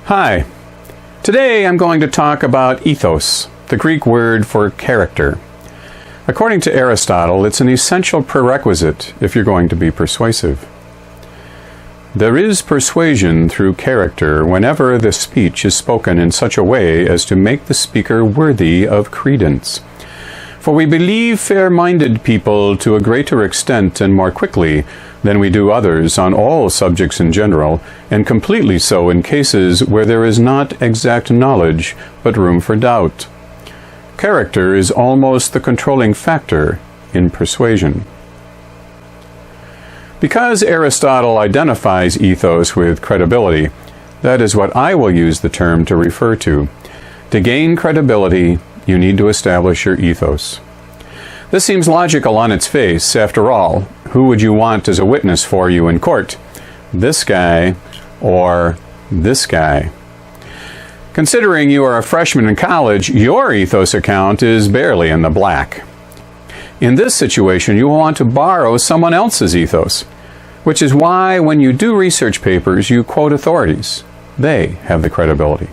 Hi. Today I'm going to talk about ethos, the Greek word for character. According to Aristotle, it's an essential prerequisite if you're going to be persuasive. There is persuasion through character whenever the speech is spoken in such a way as to make the speaker worthy of credence. For we believe fair-minded people to a greater extent and more quickly than we do others on all subjects in general, and completely so in cases where there is not exact knowledge, but room for doubt. Character is almost the controlling factor in persuasion. Because Aristotle identifies ethos with credibility, that is what I will use the term to refer to. To gain credibility, you need to establish your ethos. This seems logical on its face. After all, who would you want as a witness for you in court? This guy or this guy? Considering you are a freshman in college, your ethos account is barely in the black. In this situation, you will want to borrow someone else's ethos, which is why when you do research papers, you quote authorities. They have the credibility.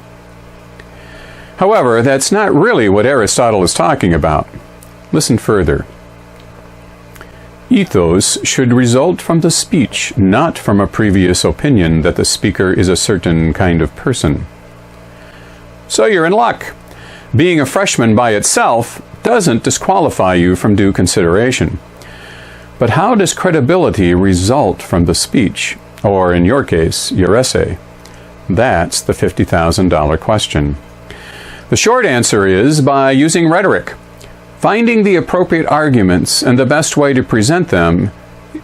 However, that's not really what Aristotle is talking about. Listen further. Ethos should result from the speech, not from a previous opinion that the speaker is a certain kind of person. So you're in luck. Being a freshman by itself doesn't disqualify you from due consideration. But how does credibility result from the speech, or in your case, your essay? That's the $50,000 question. The short answer is by using rhetoric, finding the appropriate arguments and the best way to present them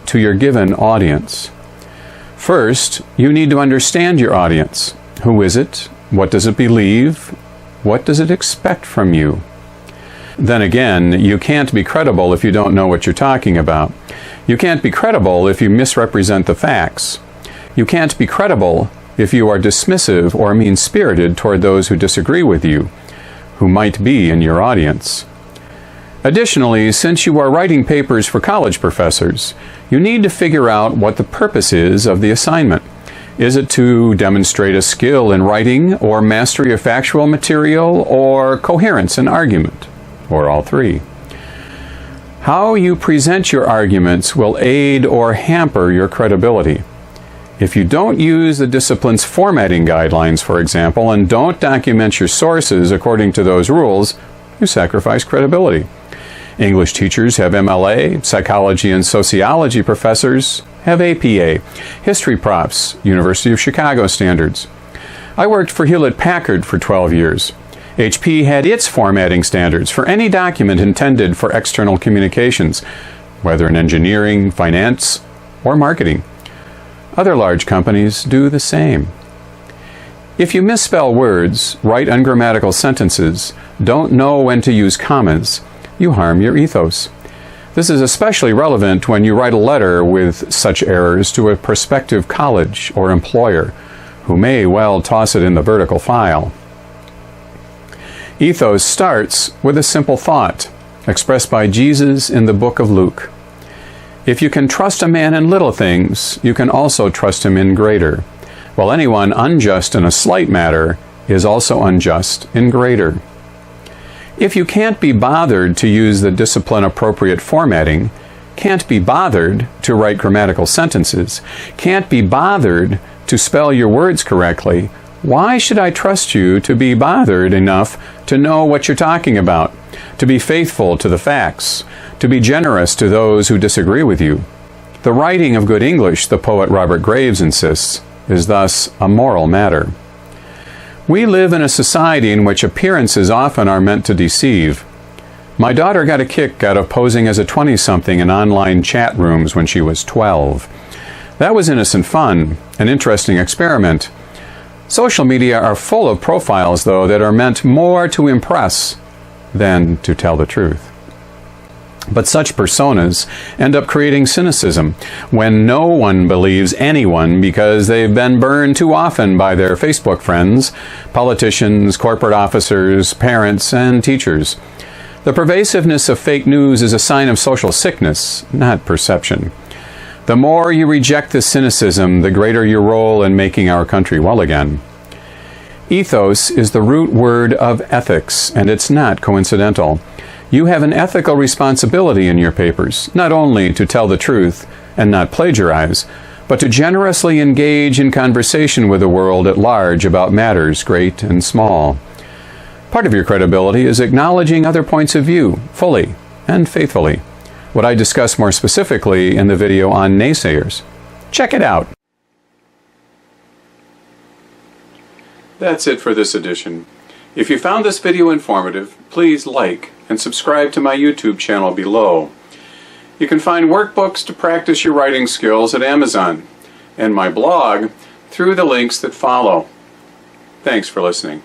to your given audience. First, you need to understand your audience. Who is it? What does it believe? What does it expect from you? Then again, you can't be credible if you don't know what you're talking about. You can't be credible if you misrepresent the facts. You can't be credible if you are dismissive or mean-spirited toward those who disagree with you, who might be in your audience. Additionally, since you are writing papers for college professors, you need to figure out what the purpose is of the assignment. Is it to demonstrate a skill in writing, or mastery of factual material, or coherence in argument, or all three? How you present your arguments will aid or hamper your credibility. If you don't use the discipline's formatting guidelines, for example, and don't document your sources according to those rules, you sacrifice credibility. English teachers have MLA, psychology and sociology professors have APA, history profs, University of Chicago standards. I worked for Hewlett-Packard for 12 years. HP had its formatting standards for any document intended for external communications, whether in engineering, finance, or marketing. Other large companies do the same. If you misspell words, write ungrammatical sentences, don't know when to use commas, you harm your ethos. This is especially relevant when you write a letter with such errors to a prospective college or employer, who may well toss it in the vertical file. Ethos starts with a simple thought, expressed by Jesus in the book of Luke. If you can trust a man in little things, you can also trust him in greater, while anyone unjust in a slight matter is also unjust in greater. If you can't be bothered to use the discipline-appropriate formatting, can't be bothered to write grammatical sentences, can't be bothered to spell your words correctly, why should I trust you to be bothered enough to know what you're talking about, to be faithful to the facts, to be generous to those who disagree with you? The writing of good English, the poet Robert Graves insists, is thus a moral matter. We live in a society in which appearances often are meant to deceive. My daughter got a kick out of posing as a 20-something in online chat rooms when she was 12. That was innocent fun, an interesting experiment. Social media are full of profiles, though, that are meant more to impress than to tell the truth. But such personas end up creating cynicism when no one believes anyone because they've been burned too often by their Facebook friends, politicians, corporate officers, parents, and teachers. The pervasiveness of fake news is a sign of social sickness, not perception. The more you reject this cynicism, the greater your role in making our country well again. Ethos is the root word of ethics, and it's not coincidental. You have an ethical responsibility in your papers, not only to tell the truth and not plagiarize, but to generously engage in conversation with the world at large about matters great and small. Part of your credibility is acknowledging other points of view fully and faithfully, what I discuss more specifically in the video on naysayers. Check it out. That's it for this edition. If you found this video informative, please like and subscribe to my YouTube channel below. You can find workbooks to practice your writing skills at Amazon and my blog through the links that follow. Thanks for listening.